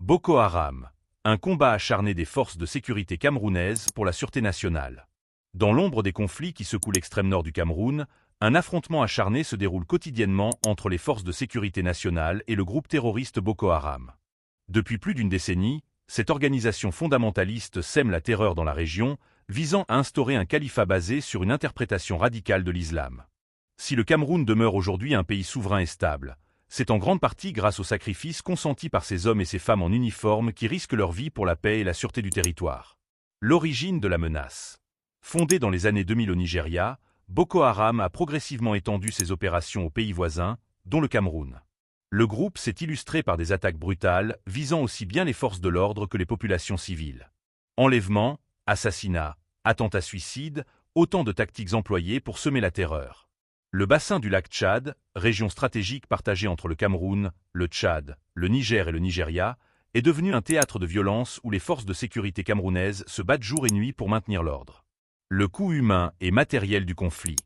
Boko Haram, un combat acharné des forces de sécurité camerounaises pour la sûreté nationale. Dans l'ombre des conflits qui secouent l'extrême nord du Cameroun, un affrontement acharné se déroule quotidiennement entre les forces de sécurité nationale et le groupe terroriste Boko Haram. Depuis plus d'une décennie, cette organisation fondamentaliste sème la terreur dans la région, visant à instaurer un califat basé sur une interprétation radicale de l'islam. Si le Cameroun demeure aujourd'hui un pays souverain et stable, c'est en grande partie grâce aux sacrifices consentis par ces hommes et ces femmes en uniforme qui risquent leur vie pour la paix et la sûreté du territoire. L'origine de la menace. Fondée dans les années 2000 au Nigeria, Boko Haram a progressivement étendu ses opérations aux pays voisins, dont le Cameroun. Le groupe s'est illustré par des attaques brutales visant aussi bien les forces de l'ordre que les populations civiles. Enlèvements, assassinats, attentats suicides, autant de tactiques employées pour semer la terreur. Le bassin du lac Tchad, région stratégique partagée entre le Cameroun, le Tchad, le Niger et le Nigeria, est devenu un théâtre de violence où les forces de sécurité camerounaises se battent jour et nuit pour maintenir l'ordre. Le coût humain et matériel du conflit.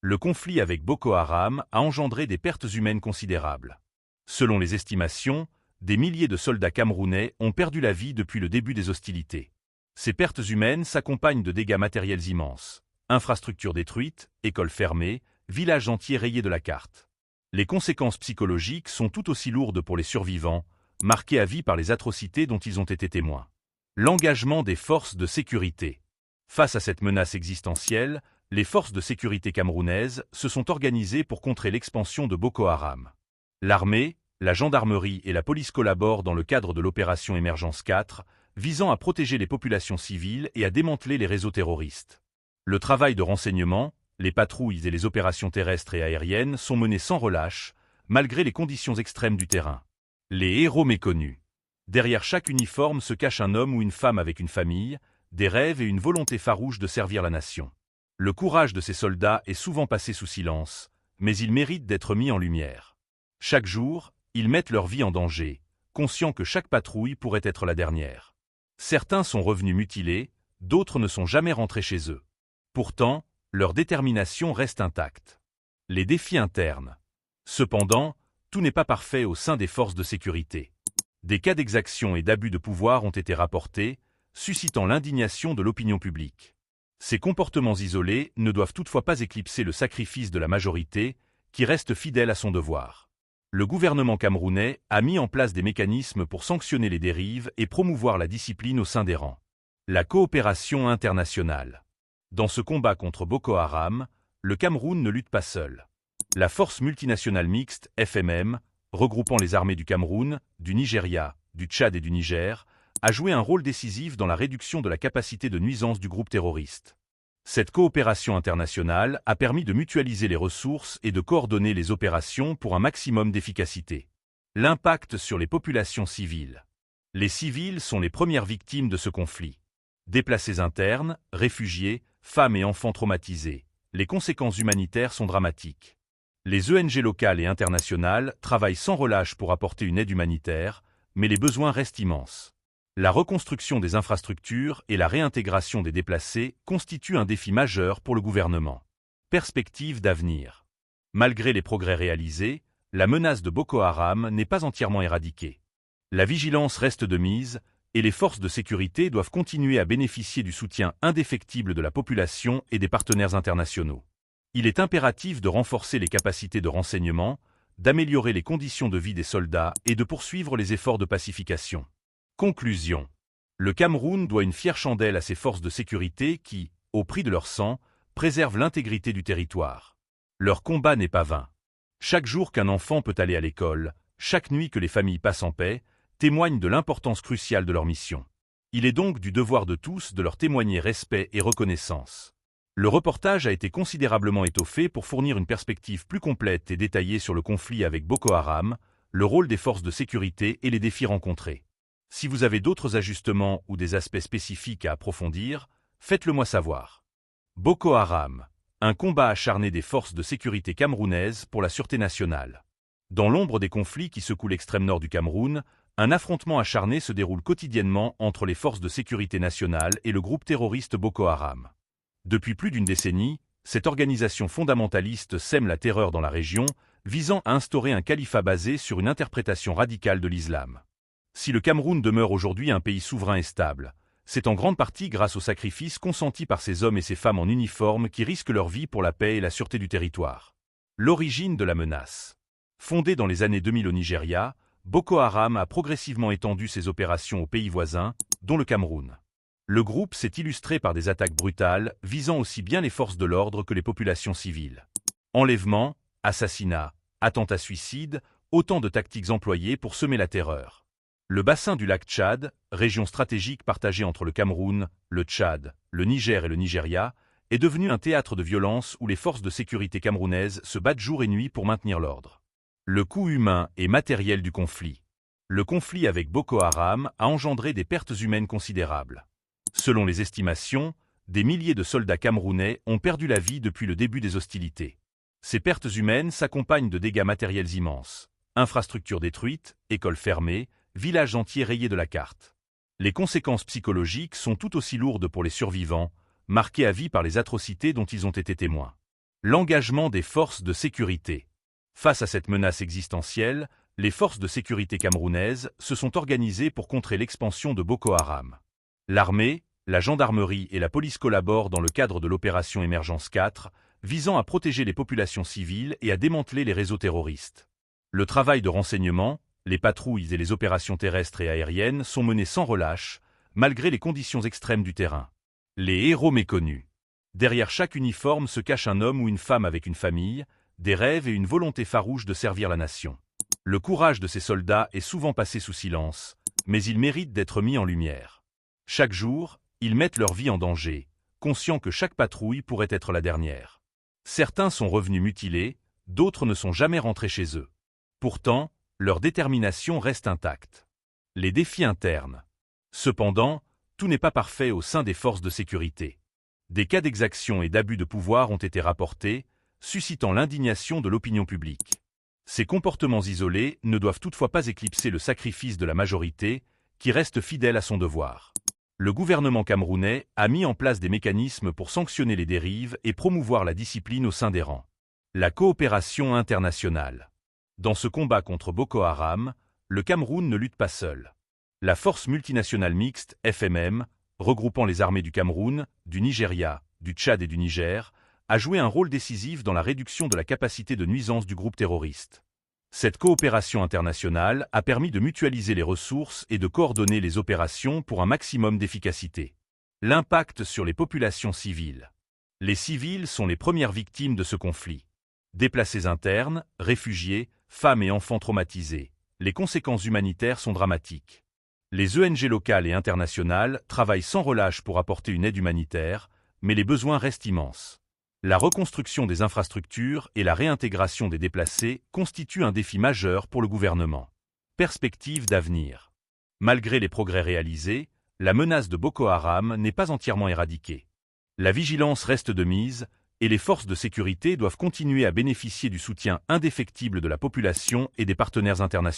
Le conflit avec Boko Haram a engendré des pertes humaines considérables. Selon les estimations, des milliers de soldats camerounais ont perdu la vie depuis le début des hostilités. Ces pertes humaines s'accompagnent de dégâts matériels immenses. Infrastructures détruites, écoles fermées, villages entiers rayés de la carte. Les conséquences psychologiques sont tout aussi lourdes pour les survivants, marqués à vie par les atrocités dont ils ont été témoins. L'engagement des forces de sécurité. Face à cette menace existentielle, les forces de sécurité camerounaises se sont organisées pour contrer l'expansion de Boko Haram. L'armée, la gendarmerie et la police collaborent dans le cadre de l'opération Émergence 4, visant à protéger les populations civiles et à démanteler les réseaux terroristes. Le travail de renseignement, les patrouilles et les opérations terrestres et aériennes sont menées sans relâche, malgré les conditions extrêmes du terrain. Les héros méconnus. Derrière chaque uniforme se cache un homme ou une femme avec une famille, des rêves et une volonté farouche de servir la nation. Le courage de ces soldats est souvent passé sous silence, mais il mérite d'être mis en lumière. Chaque jour, ils mettent leur vie en danger, conscients que chaque patrouille pourrait être la dernière. Certains sont revenus mutilés, d'autres ne sont jamais rentrés chez eux. Pourtant, leur détermination reste intacte. Les défis internes. Cependant, tout n'est pas parfait au sein des forces de sécurité. Des cas d'exaction et d'abus de pouvoir ont été rapportés, suscitant l'indignation de l'opinion publique. Ces comportements isolés ne doivent toutefois pas éclipser le sacrifice de la majorité, qui reste fidèle à son devoir. Le gouvernement camerounais a mis en place des mécanismes pour sanctionner les dérives et promouvoir la discipline au sein des rangs. La coopération internationale. Dans ce combat contre Boko Haram, le Cameroun ne lutte pas seul. La force multinationale mixte, FMM, regroupant les armées du Cameroun, du Nigeria, du Tchad et du Niger, a joué un rôle décisif dans la réduction de la capacité de nuisance du groupe terroriste. Cette coopération internationale a permis de mutualiser les ressources et de coordonner les opérations pour un maximum d'efficacité. L'impact sur les populations civiles. Les civils sont les premières victimes de ce conflit. Déplacés internes, réfugiés, femmes et enfants traumatisés, les conséquences humanitaires sont dramatiques. Les ONG locales et internationales travaillent sans relâche pour apporter une aide humanitaire, mais les besoins restent immenses. La reconstruction des infrastructures et la réintégration des déplacés constituent un défi majeur pour le gouvernement. Perspective d'avenir. Malgré les progrès réalisés, la menace de Boko Haram n'est pas entièrement éradiquée. La vigilance reste de mise, et les forces de sécurité doivent continuer à bénéficier du soutien indéfectible de la population et des partenaires internationaux. Il est impératif de renforcer les capacités de renseignement, d'améliorer les conditions de vie des soldats et de poursuivre les efforts de pacification. Conclusion. Le Cameroun doit une fière chandelle à ses forces de sécurité qui, au prix de leur sang, préservent l'intégrité du territoire. Leur combat n'est pas vain. Chaque jour qu'un enfant peut aller à l'école, chaque nuit que les familles passent en paix, témoignent de l'importance cruciale de leur mission. Il est donc du devoir de tous de leur témoigner respect et reconnaissance. Le reportage a été considérablement étoffé pour fournir une perspective plus complète et détaillée sur le conflit avec Boko Haram, le rôle des forces de sécurité et les défis rencontrés. Si vous avez d'autres ajustements ou des aspects spécifiques à approfondir, faites-le moi savoir. Boko Haram, un combat acharné des forces de sécurité camerounaises pour la sûreté nationale. Dans l'ombre des conflits qui secouent l'extrême nord du Cameroun, un affrontement acharné se déroule quotidiennement entre les forces de sécurité nationale et le groupe terroriste Boko Haram. Depuis plus d'une décennie, cette organisation fondamentaliste sème la terreur dans la région, visant à instaurer un califat basé sur une interprétation radicale de l'islam. Si le Cameroun demeure aujourd'hui un pays souverain et stable, c'est en grande partie grâce aux sacrifices consentis par ces hommes et ces femmes en uniforme qui risquent leur vie pour la paix et la sûreté du territoire. L'origine de la menace. Fondée dans les années 2000 au Nigeria, Boko Haram a progressivement étendu ses opérations aux pays voisins, dont le Cameroun. Le groupe s'est illustré par des attaques brutales visant aussi bien les forces de l'ordre que les populations civiles. Enlèvements, assassinats, attentats suicides, autant de tactiques employées pour semer la terreur. Le bassin du lac Tchad, région stratégique partagée entre le Cameroun, le Tchad, le Niger et le Nigeria, est devenu un théâtre de violence où les forces de sécurité camerounaises se battent jour et nuit pour maintenir l'ordre. Le coût humain et matériel du conflit. Le conflit avec Boko Haram a engendré des pertes humaines considérables. Selon les estimations, des milliers de soldats camerounais ont perdu la vie depuis le début des hostilités. Ces pertes humaines s'accompagnent de dégâts matériels immenses. Infrastructures détruites, écoles fermées, villages entiers rayés de la carte. Les conséquences psychologiques sont tout aussi lourdes pour les survivants, marqués à vie par les atrocités dont ils ont été témoins. L'engagement des forces de sécurité. Face à cette menace existentielle, les forces de sécurité camerounaises se sont organisées pour contrer l'expansion de Boko Haram. L'armée, la gendarmerie et la police collaborent dans le cadre de l'opération Émergence 4, visant à protéger les populations civiles et à démanteler les réseaux terroristes. Le travail de renseignement, les patrouilles et les opérations terrestres et aériennes sont menées sans relâche, malgré les conditions extrêmes du terrain. Les héros méconnus. Derrière chaque uniforme se cache un homme ou une femme avec une famille, des rêves et une volonté farouche de servir la nation. Le courage de ces soldats est souvent passé sous silence, mais il mérite d'être mis en lumière. Chaque jour, ils mettent leur vie en danger, conscients que chaque patrouille pourrait être la dernière. Certains sont revenus mutilés, d'autres ne sont jamais rentrés chez eux. Pourtant, leur détermination reste intacte. Les défis internes. Cependant, tout n'est pas parfait au sein des forces de sécurité. Des cas d'exaction et d'abus de pouvoir ont été rapportés, suscitant l'indignation de l'opinion publique. Ces comportements isolés ne doivent toutefois pas éclipser le sacrifice de la majorité, qui reste fidèle à son devoir. Le gouvernement camerounais a mis en place des mécanismes pour sanctionner les dérives et promouvoir la discipline au sein des rangs. La coopération internationale. Dans ce combat contre Boko Haram, le Cameroun ne lutte pas seul. La force multinationale mixte, FMM, regroupant les armées du Cameroun, du Nigeria, du Tchad et du Niger, a joué un rôle décisif dans la réduction de la capacité de nuisance du groupe terroriste. Cette coopération internationale a permis de mutualiser les ressources et de coordonner les opérations pour un maximum d'efficacité. L'impact sur les populations civiles. Les civils sont les premières victimes de ce conflit. Déplacés internes, réfugiés, femmes et enfants traumatisés, les conséquences humanitaires sont dramatiques. Les ONG locales et internationales travaillent sans relâche pour apporter une aide humanitaire, mais les besoins restent immenses. La reconstruction des infrastructures et la réintégration des déplacés constituent un défi majeur pour le gouvernement. Perspective d'avenir. Malgré les progrès réalisés, la menace de Boko Haram n'est pas entièrement éradiquée. La vigilance reste de mise, et les forces de sécurité doivent continuer à bénéficier du soutien indéfectible de la population et des partenaires internationaux.